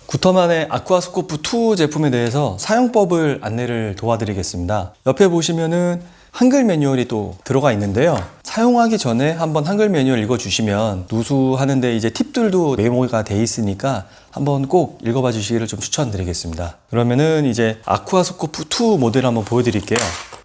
구터만의 아쿠아스코프 2 제품에 대해서 사용법을 안내를 도와드리겠습니다. 옆에 보시면은 한글 매뉴얼이 또 들어가 있는데요. 사용하기 전에 한번 한글 매뉴얼 읽어주시면 누수하는데 이제 팁들도 메모가 돼 있으니까 한번 꼭 읽어봐 주시기를 좀 추천드리겠습니다. 그러면은 이제 아쿠아스코프 2 모델 한번 보여드릴게요.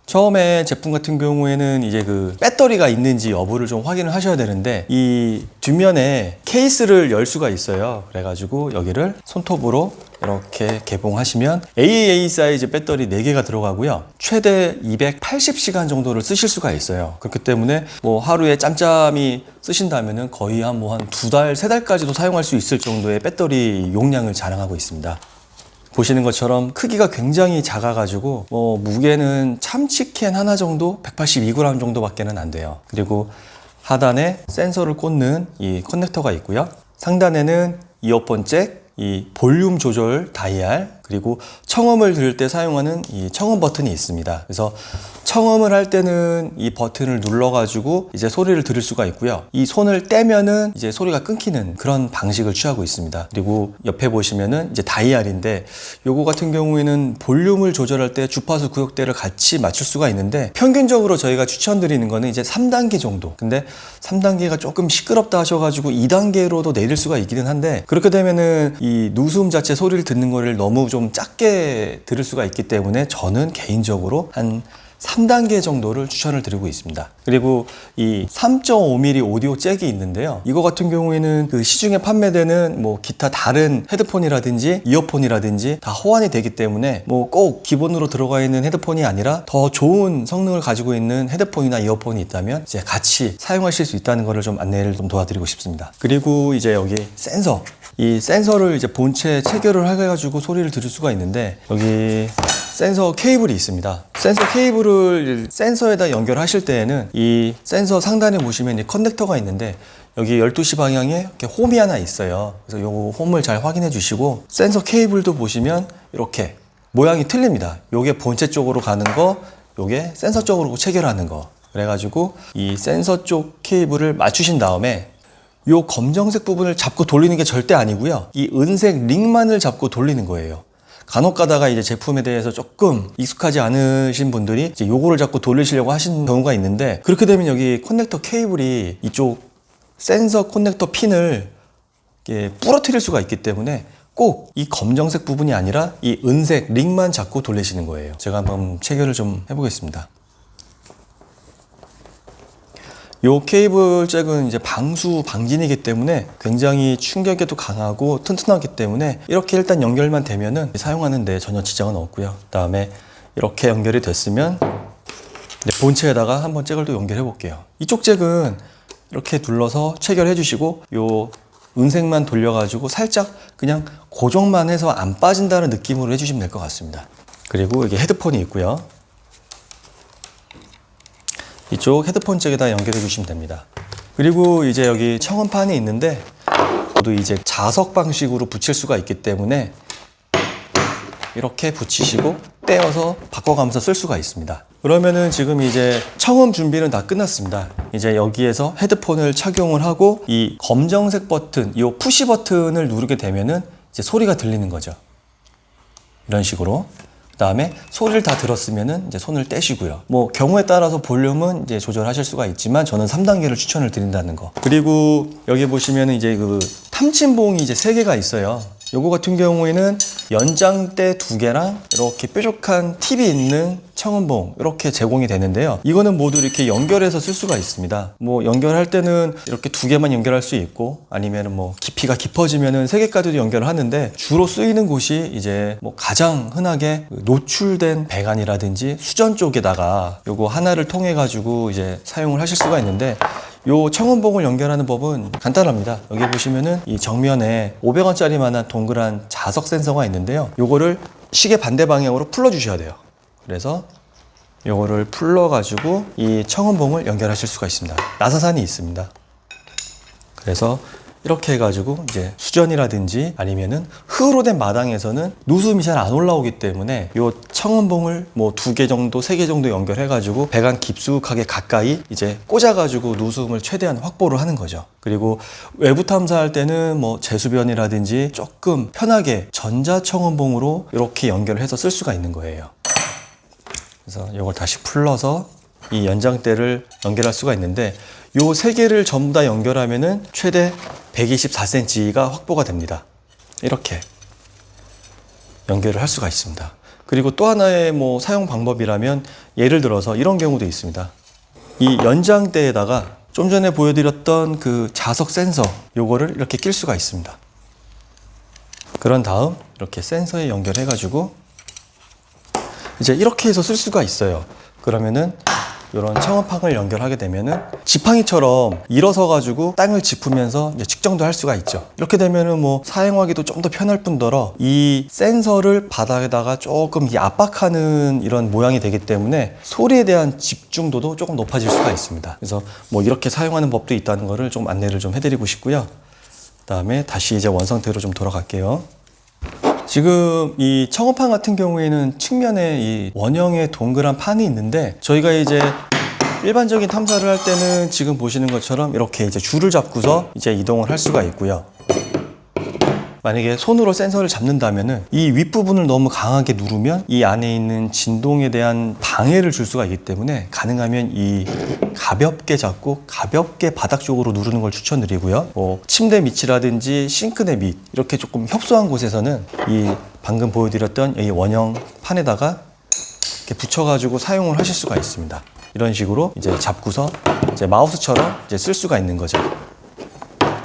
처음에 제품 같은 경우에는 이제 그 배터리가 있는지 여부를 좀 확인을 하셔야 되는데 이 뒷면에 케이스를 열 수가 있어요. 그래가지고 여기를 손톱으로 이렇게 개봉하시면 AAA 사이즈 배터리 4개가 들어가고요. 최대 280시간 정도를 쓰실 수가 있어요. 그렇기 때문에 뭐 하루에 짬짬이 쓰신다면은 거의 한 2달, 3달까지도 사용할 수 있을 정도의 배터리 용량을 자랑하고 있습니다. 보시는 것처럼 크기가 굉장히 작아가지고 무게는 참치캔 하나 정도 182g 정도밖에는 안 돼요. 그리고 하단에 센서를 꽂는 이 커넥터가 있고요. 상단에는 이어폰 잭, 이 볼륨 조절 다이얼, 그리고 청음을 들을 때 사용하는 이 청음 버튼이 있습니다. 그래서 청음을 할 때는 이 버튼을 눌러가지고 이제 소리를 들을 수가 있고요. 이 손을 떼면은 이제 소리가 끊기는 그런 방식을 취하고 있습니다. 그리고 옆에 보시면은 이제 다이얼인데 요거 같은 경우에는 볼륨을 조절할 때 주파수 구역대를 같이 맞출 수가 있는데 평균적으로 저희가 추천드리는 거는 이제 3단계 정도. 근데 3단계가 조금 시끄럽다 하셔가지고 2단계로도 내릴 수가 있기는 한데 그렇게 되면은 이 누수음 자체 소리를 듣는 거를 너무 좀 작게 들을 수가 있기 때문에 저는 개인적으로 한 3단계 정도를 추천을 드리고 있습니다. 그리고 이 3.5mm 오디오 잭이 있는데요. 이거 같은 경우에는 그 시중에 판매되는 뭐 기타 다른 헤드폰이라든지 이어폰이라든지 다 호환이 되기 때문에 뭐 꼭 기본으로 들어가 있는 헤드폰이 아니라 더 좋은 성능을 가지고 있는 헤드폰이나 이어폰이 있다면 이제 같이 사용하실 수 있다는 것을 좀 안내를 좀 도와드리고 싶습니다. 그리고 이제 여기 센서. 이 센서를 이제 본체에 체결을 해가지고 소리를 들을 수가 있는데 여기 센서 케이블이 있습니다. 센서 케이블을 센서에다 연결하실 때에는 이 센서 상단에 보시면 이 커넥터가 있는데 여기 12시 방향에 이렇게 홈이 하나 있어요. 그래서 요 홈을 잘 확인해 주시고 센서 케이블도 보시면 이렇게 모양이 틀립니다. 요게 본체 쪽으로 가는 거, 요게 센서 쪽으로 체결하는 거. 그래가지고 이 센서 쪽 케이블을 맞추신 다음에 요 검정색 부분을 잡고 돌리는 게 절대 아니고요. 이 은색 링만을 잡고 돌리는 거예요. 간혹 가다가 이제 제품에 대해서 조금 익숙하지 않으신 분들이 이제 요거를 잡고 돌리시려고 하시는 경우가 있는데 그렇게 되면 여기 커넥터 케이블이 이쪽 센서 커넥터 핀을 이렇게 부러뜨릴 수가 있기 때문에 꼭 이 검정색 부분이 아니라 이 은색 링만 잡고 돌리시는 거예요. 제가 한번 체결을 좀 해보겠습니다. 요 케이블 잭은 이제 방수 방진이기 때문에 굉장히 충격에도 강하고 튼튼하기 때문에 이렇게 일단 연결만 되면은 사용하는데 전혀 지장은 없고요. 그 다음에 이렇게 연결이 됐으면 본체에다가 한번 잭을 또 연결해 볼게요. 이쪽 잭은 이렇게 눌러서 체결해 주시고 요 은색만 돌려가지고 살짝 그냥 고정만 해서 안 빠진다는 느낌으로 해주시면 될 것 같습니다. 그리고 여기 헤드폰이 있고요. 이쪽 헤드폰 잭에다 연결해 주시면 됩니다. 그리고 이제 여기 청음판이 있는데 모두 이제 자석 방식으로 붙일 수가 있기 때문에 이렇게 붙이시고 떼어서 바꿔가면서 쓸 수가 있습니다. 그러면은 지금 이제 청음 준비는 다 끝났습니다. 이제 여기에서 헤드폰을 착용을 하고 이 검정색 버튼, 이 푸시 버튼을 누르게 되면은 이제 소리가 들리는 거죠. 이런 식으로. 그 다음에 소리를 다 들었으면은 이제 손을 떼시고요. 뭐 경우에 따라서 볼륨은 이제 조절하실 수가 있지만 저는 3단계를 추천을 드린다는 거. 그리고 여기 보시면은 이제 그 탐침봉이 이제 3개가 있어요. 요거 같은 경우에는 연장대 2개랑 이렇게 뾰족한 팁이 있는 청음봉 이렇게 제공이 되는데요. 이거는 모두 이렇게 연결해서 쓸 수가 있습니다. 뭐 연결할 때는 이렇게 2개만 연결할 수 있고 아니면은 뭐 깊이가 깊어지면은 3개까지도 연결을 하는데 주로 쓰이는 곳이 이제 뭐 가장 흔하게 노출된 배관이라든지 수전 쪽에다가 요거 하나를 통해 가지고 이제 사용을 하실 수가 있는데 요 청음봉을 연결하는 법은 간단합니다. 여기 보시면은 이 정면에 500원짜리만한 동그란 자석 센서가 있는데요. 요거를 시계 반대 방향으로 풀어 주셔야 돼요. 그래서 요거를 풀러 가지고 이 청음봉을 연결하실 수가 있습니다. 나사산이 있습니다. 그래서 이렇게 해가지고 이제 수전이라든지 아니면은 흙으로 된 마당에서는 누수음이 잘 안 올라오기 때문에 요 청원봉을 뭐 2개 정도, 3개 정도 연결해가지고 배관 깊숙하게 가까이 이제 꽂아가지고 누수음을 최대한 확보를 하는 거죠. 그리고 외부 탐사할 때는 뭐 제수변이라든지 조금 편하게 전자 청원봉으로 이렇게 연결해서 쓸 수가 있는 거예요. 그래서 이걸 다시 풀러서 이 연장대를 연결할 수가 있는데 요 3개를 전부 다 연결하면은 최대 124cm가 확보가 됩니다. 이렇게 연결을 할 수가 있습니다. 그리고 또 하나의 뭐 사용 방법이라면 예를 들어서 이런 경우도 있습니다. 이 연장대에다가 좀 전에 보여드렸던 그 자석 센서 요거를 이렇게 낄 수가 있습니다. 그런 다음 이렇게 센서에 연결해 가지고 이제 이렇게 해서 쓸 수가 있어요. 그러면은 이런 청원판을 연결하게 되면은 지팡이처럼 일어서 가지고 땅을 짚으면서 이제 측정도 할 수가 있죠. 이렇게 되면은 뭐 사용하기도 좀 더 편할 뿐더러 이 센서를 바닥에다가 조금 압박하는 이런 모양이 되기 때문에 소리에 대한 집중도도 조금 높아질 수가 있습니다. 그래서 뭐 이렇게 사용하는 법도 있다는 거를 좀 안내를 좀 해드리고 싶고요. 그다음에 다시 이제 원상태로 좀 돌아갈게요. 지금 이 청원판 같은 경우에는 측면에 이 원형의 동그란 판이 있는데 저희가 이제 일반적인 탐사를 할 때는 지금 보시는 것처럼 이렇게 이제 줄을 잡고서 이제 이동을 할 수가 있고요. 만약에 손으로 센서를 잡는다면은 이 윗부분을 너무 강하게 누르면 이 안에 있는 진동에 대한 방해를 줄 수가 있기 때문에 가능하면 이 가볍게 잡고 가볍게 바닥 쪽으로 누르는 걸 추천드리고요. 뭐 침대 밑이라든지 싱크대 밑 이렇게 조금 협소한 곳에서는 이 방금 보여드렸던 이 원형 판에다가 이렇게 붙여가지고 사용을 하실 수가 있습니다. 이런 식으로 이제 잡고서 이제 마우스처럼 이제 쓸 수가 있는 거죠.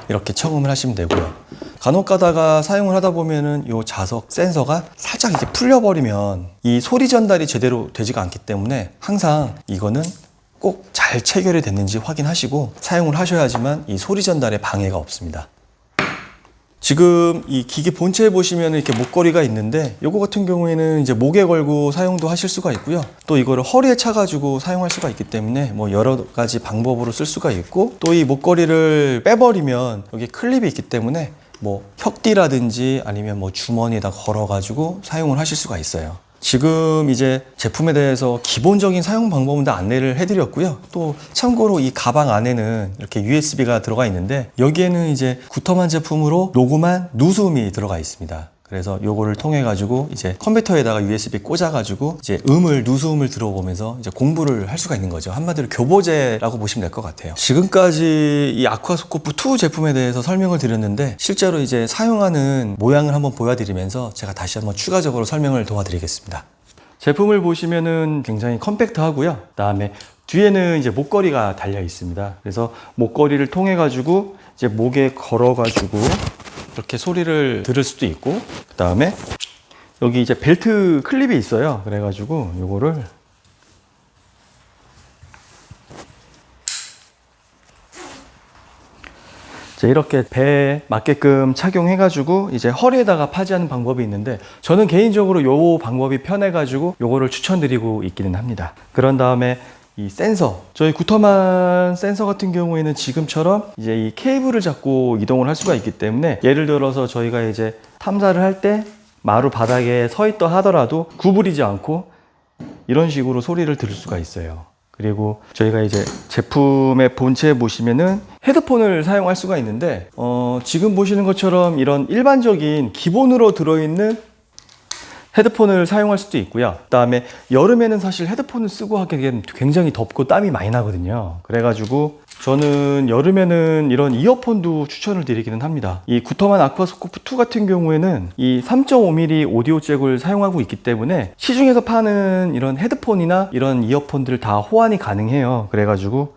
이렇게 청음을 하시면 되고요. 간혹 가다가 사용을 하다 보면은 이 자석 센서가 살짝 이제 풀려버리면 이 소리 전달이 제대로 되지가 않기 때문에 항상 이거는 꼭 잘 체결이 됐는지 확인하시고 사용을 하셔야지만 이 소리 전달에 방해가 없습니다. 지금 이 기계 본체에 보시면 이렇게 목걸이가 있는데 요거 같은 경우에는 이제 목에 걸고 사용도 하실 수가 있고요. 또 이거를 허리에 차가지고 사용할 수가 있기 때문에 뭐 여러 가지 방법으로 쓸 수가 있고 또 이 목걸이를 빼버리면 여기 클립이 있기 때문에 뭐 혁띠라든지 아니면 뭐 주머니에다 걸어가지고 사용을 하실 수가 있어요. 지금 이제 제품에 대해서 기본적인 사용 방법은 다 안내를 해드렸고요. 또 참고로 이 가방 안에는 이렇게 USB가 들어가 있는데 여기에는 이제 구터만 제품으로 녹음한 누수음이 들어가 있습니다. 그래서 요거를 통해 가지고 이제 컴퓨터에다가 USB 꽂아 가지고 이제 누수음을 들어보면서 이제 공부를 할 수가 있는 거죠. 한마디로 교보제라고 보시면 될 것 같아요. 지금까지 이 아쿠아스코프 2 제품에 대해서 설명을 드렸는데 실제로 이제 사용하는 모양을 한번 보여드리면서 제가 다시 한번 추가적으로 설명을 도와드리겠습니다. 제품을 보시면은 굉장히 컴팩트하고요. 그다음에 뒤에는 이제 목걸이가 달려 있습니다. 그래서 목걸이를 통해 가지고 이제 목에 걸어 가지고 이렇게 소리를 들을 수도 있고 그 다음에 여기 이제 벨트 클립이 있어요. 그래가지고 요거를 이제 이렇게 배에 맞게끔 착용해가지고 이제 허리에다가 파지하는 방법이 있는데 저는 개인적으로 요 방법이 편해가지고 요거를 추천드리고 있기는 합니다. 그런 다음에 이 센서, 저희 구터만 센서 같은 경우에는 지금처럼 이제 이 케이블을 잡고 이동을 할 수가 있기 때문에 예를 들어서 저희가 이제 탐사를 할 때 마루 바닥에 서 있다 하더라도 구부리지 않고 이런 식으로 소리를 들을 수가 있어요. 그리고 저희가 이제 제품의 본체에 보시면은 헤드폰을 사용할 수가 있는데 지금 보시는 것처럼 이런 일반적인 기본으로 들어있는 헤드폰을 사용할 수도 있고요. 그 다음에 여름에는 사실 헤드폰을 쓰고 하게 되면 굉장히 덥고 땀이 많이 나거든요. 그래가지고 저는 여름에는 이런 이어폰도 추천을 드리기는 합니다. 이 구터만 아쿠아스코프 2 같은 경우에는 이 3.5mm 오디오 잭을 사용하고 있기 때문에 시중에서 파는 이런 헤드폰이나 이런 이어폰들 다 호환이 가능해요. 그래가지고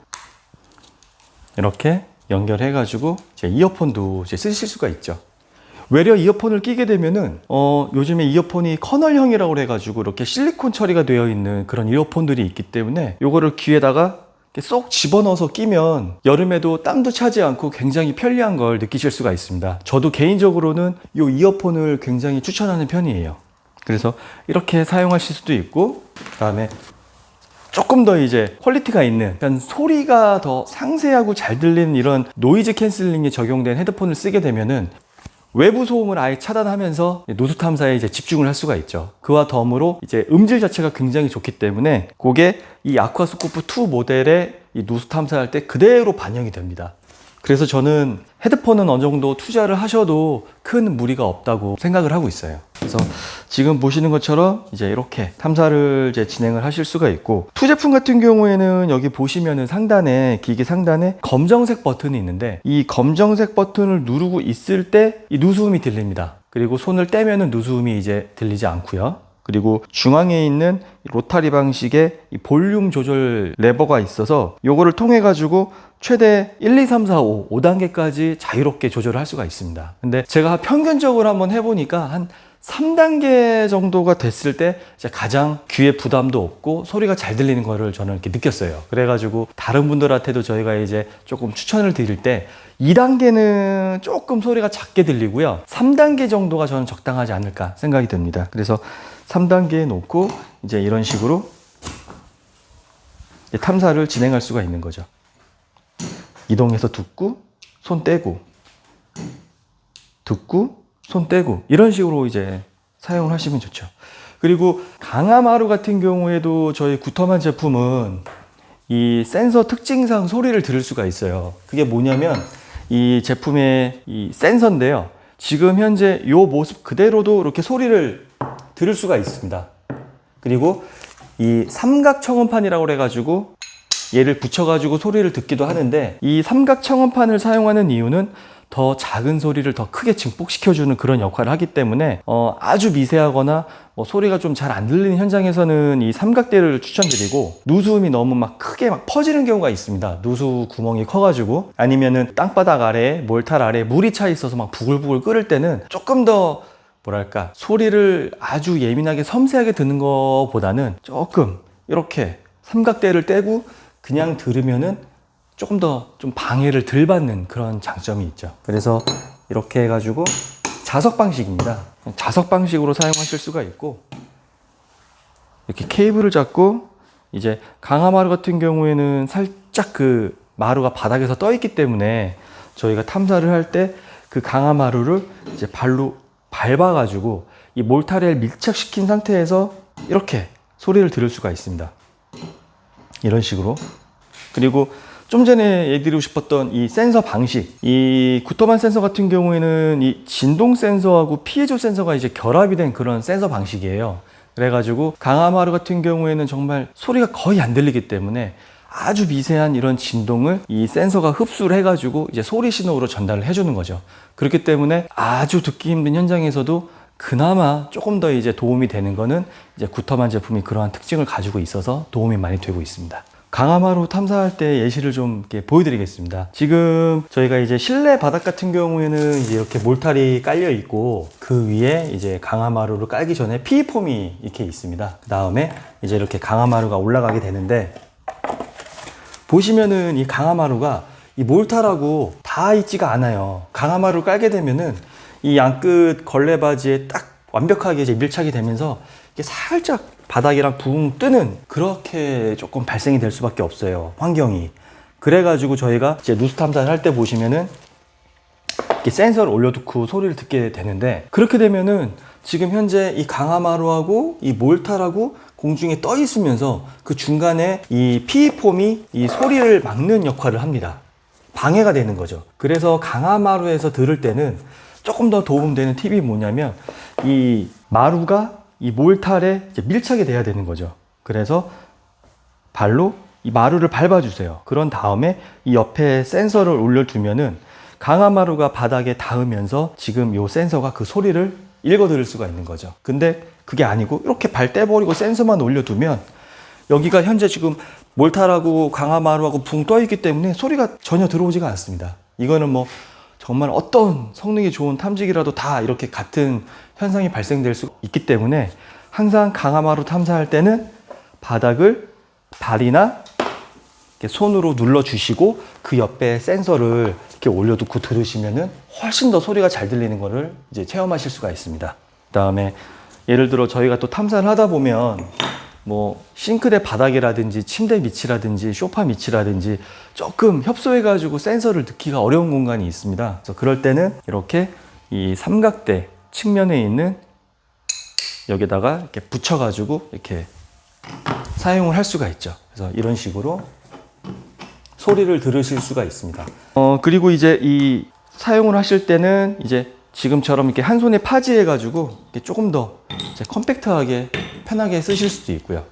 이렇게 연결해가지고 이제 이어폰도 이제 쓰실 수가 있죠. 외려 이어폰을 끼게 되면은 요즘에 이어폰이 커널형이라고 해가지고 이렇게 실리콘 처리가 되어 있는 그런 이어폰들이 있기 때문에 요거를 귀에다가 쏙 집어넣어서 끼면 여름에도 땀도 차지 않고 굉장히 편리한 걸 느끼실 수가 있습니다. 저도 개인적으로는 이 이어폰을 굉장히 추천하는 편이에요. 그래서 이렇게 사용하실 수도 있고, 그 다음에 조금 더 이제 퀄리티가 있는, 그러니까 소리가 더 상세하고 잘 들리는 이런 노이즈 캔슬링이 적용된 헤드폰을 쓰게 되면은 외부 소음을 아예 차단하면서 노수 탐사에 이제 집중을 할 수가 있죠. 그와 덤으로 이제 음질 자체가 굉장히 좋기 때문에 그게 이 아쿠아스코프 2 모델의 이 노수 탐사할 때 그대로 반영이 됩니다. 그래서 저는 헤드폰은 어느 정도 투자를 하셔도 큰 무리가 없다고 생각을 하고 있어요. 그래서 지금 보시는 것처럼 이제 이렇게 탐사를 이제 진행을 하실 수가 있고, 투 제품 같은 경우에는 여기 보시면은 상단에, 기계 상단에 검정색 버튼이 있는데 이 검정색 버튼을 누르고 있을 때 이 누수음이 들립니다. 그리고 손을 떼면은 누수음이 이제 들리지 않고요. 그리고 중앙에 있는 로타리 방식의 이 볼륨 조절 레버가 있어서 요거를 통해 가지고 최대 1, 2, 3, 4, 5, 5단계까지 자유롭게 조절을 할 수가 있습니다. 근데 제가 평균적으로 한번 해보니까 한 3단계 정도가 됐을 때 가장 귀에 부담도 없고 소리가 잘 들리는 거를 저는 이렇게 느꼈어요. 그래가지고 다른 분들한테도 저희가 이제 조금 추천을 드릴 때 2단계는 조금 소리가 작게 들리고요. 3단계 정도가 저는 적당하지 않을까 생각이 듭니다. 그래서 3단계에 놓고 이제 이런 식으로 탐사를 진행할 수가 있는 거죠. 이동해서 듣고 손 떼고, 듣고 손 떼고, 이런 식으로 이제 사용을 하시면 좋죠. 그리고 강화마루 같은 경우에도 저희 구터만 제품은 이 센서 특징상 소리를 들을 수가 있어요. 그게 뭐냐면 이 제품의 이 센서인데요, 지금 현재 이 모습 그대로도 이렇게 소리를 들을 수가 있습니다. 그리고 이 삼각 청음판이라고 해가지고 얘를 붙여가지고 소리를 듣기도 하는데, 이 삼각 청음판을 사용하는 이유는 더 작은 소리를 더 크게 증폭시켜주는 그런 역할을 하기 때문에 아주 미세하거나 소리가 좀 잘 안 들리는 현장에서는 이 삼각대를 추천드리고, 누수음이 너무 막 크게 막 퍼지는 경우가 있습니다. 누수 구멍이 커가지고, 아니면은 땅바닥 아래에, 몰탈 아래에 물이 차 있어서 막 부글부글 끓을 때는 조금 더 뭐랄까, 소리를 아주 예민하게 섬세하게 듣는 것보다는 조금 이렇게 삼각대를 떼고 그냥 들으면은 조금 더 좀 방해를 덜 받는 그런 장점이 있죠. 그래서 이렇게 해가지고 자석 방식입니다. 자석 방식으로 사용하실 수가 있고, 이렇게 케이블을 잡고, 이제 강화마루 같은 경우에는 살짝 그 마루가 바닥에서 떠 있기 때문에 저희가 탐사를 할 때 그 강화마루를 이제 발로 밟아가지고 이 몰타리를 밀착시킨 상태에서 이렇게 소리를 들을 수가 있습니다. 이런 식으로. 그리고 좀 전에 얘기드리고 싶었던 이 센서 방식, 이 구터만 센서 같은 경우에는 이 진동 센서하고 피에조 센서가 이제 결합이 된 그런 센서 방식이에요. 그래가지고 강화마루 같은 경우에는 정말 소리가 거의 안 들리기 때문에 아주 미세한 이런 진동을 이 센서가 흡수를 해가지고 이제 소리 신호로 전달을 해주는 거죠. 그렇기 때문에 아주 듣기 힘든 현장에서도 그나마 조금 더 이제 도움이 되는 거는 이제 구터만 제품이 그러한 특징을 가지고 있어서 도움이 많이 되고 있습니다. 강화마루 탐사할 때 예시를 좀 이렇게 보여드리겠습니다. 지금 저희가 이제 실내 바닥 같은 경우에는 이제 이렇게 몰탈이 깔려 있고, 그 위에 이제 강화마루를 깔기 전에 PE폼이 이렇게 있습니다. 그 다음에 이제 이렇게 강화마루가 올라가게 되는데, 보시면은 이 강화마루가 이 몰탈하고 다 있지가 않아요. 강화마루를 깔게 되면은 이 양끝 걸레바지에 딱 완벽하게 이제 밀착이 되면서 이게 살짝 바닥이랑 붕 뜨는, 그렇게 조금 발생이 될 수밖에 없어요, 환경이. 그래가지고 저희가 이제 누수 탐사를 할 때 보시면은 이렇게 센서를 올려두고 소리를 듣게 되는데, 그렇게 되면은 지금 현재 이 강화마루하고 이 몰탈하고 공중에 떠 있으면서 그 중간에 이 PE폼이 이 소리를 막는 역할을 합니다. 방해가 되는 거죠. 그래서 강화마루에서 들을 때는 조금 더 도움되는 팁이 뭐냐면, 이 마루가 이 몰탈에 이제 밀착이 돼야 되는 거죠. 그래서 발로 이 마루를 밟아주세요. 그런 다음에 이 옆에 센서를 올려두면은 강화마루가 바닥에 닿으면서 지금 이 센서가 그 소리를 읽어 들을 수가 있는 거죠. 근데 그게 아니고 이렇게 발 떼버리고 센서만 올려두면 여기가 현재 지금 몰탈하고 강화마루하고 붕 떠 있기 때문에 소리가 전혀 들어오지가 않습니다. 이거는 뭐 정말 어떤 성능이 좋은 탐지기라도 다 이렇게 같은 현상이 발생될 수 있기 때문에 항상 강화마루 탐사할 때는 바닥을 발이나 이렇게 손으로 눌러주시고 그 옆에 센서를 이렇게 올려두고 들으시면은 훨씬 더 소리가 잘 들리는 거를 이제 체험하실 수가 있습니다. 그 다음에 예를 들어 저희가 또 탐사를 하다 보면 뭐 싱크대 바닥이라든지 침대 밑이라든지 소파 밑이라든지 조금 협소해가지고 센서를 넣기가 어려운 공간이 있습니다. 그래서 그럴 때는 이렇게 이 삼각대 측면에 있는 여기다가 이렇게 붙여가지고 이렇게 사용을 할 수가 있죠. 그래서 이런 식으로 소리를 들으실 수가 있습니다. 그리고 이제 이 사용을 하실 때는 이제 지금처럼 이렇게 한 손에 파지해가지고 이렇게 조금 더 이제 컴팩트하게 편하게 쓰실 수도 있고요.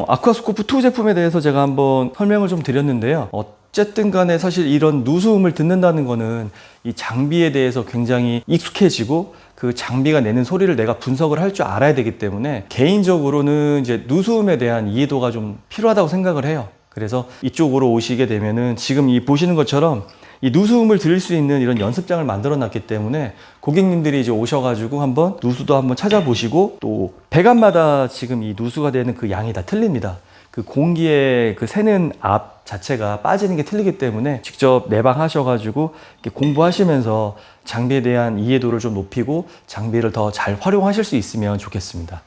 아쿠아스코프 2 제품에 대해서 제가 한번 설명을 좀 드렸는데요. 어쨌든 간에 사실 이런 누수음을 듣는다는 거는 이 장비에 대해서 굉장히 익숙해지고 그 장비가 내는 소리를 내가 분석을 할 줄 알아야 되기 때문에 개인적으로는 이제 누수음에 대한 이해도가 좀 필요하다고 생각을 해요. 그래서 이쪽으로 오시게 되면은 지금 이 보시는 것처럼 이 누수음을 들을 수 있는 이런 연습장을 만들어 놨기 때문에 고객님들이 이제 오셔가지고 한번 누수도 한번 찾아보시고 또 배관마다 지금 이 누수가 되는 그 양이 다 틀립니다. 그 공기의 그 새는 압 자체가 빠지는 게 틀리기 때문에 직접 내방하셔가지고 이렇게 공부하시면서 장비에 대한 이해도를 좀 높이고 장비를 더 잘 활용하실 수 있으면 좋겠습니다.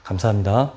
감사합니다.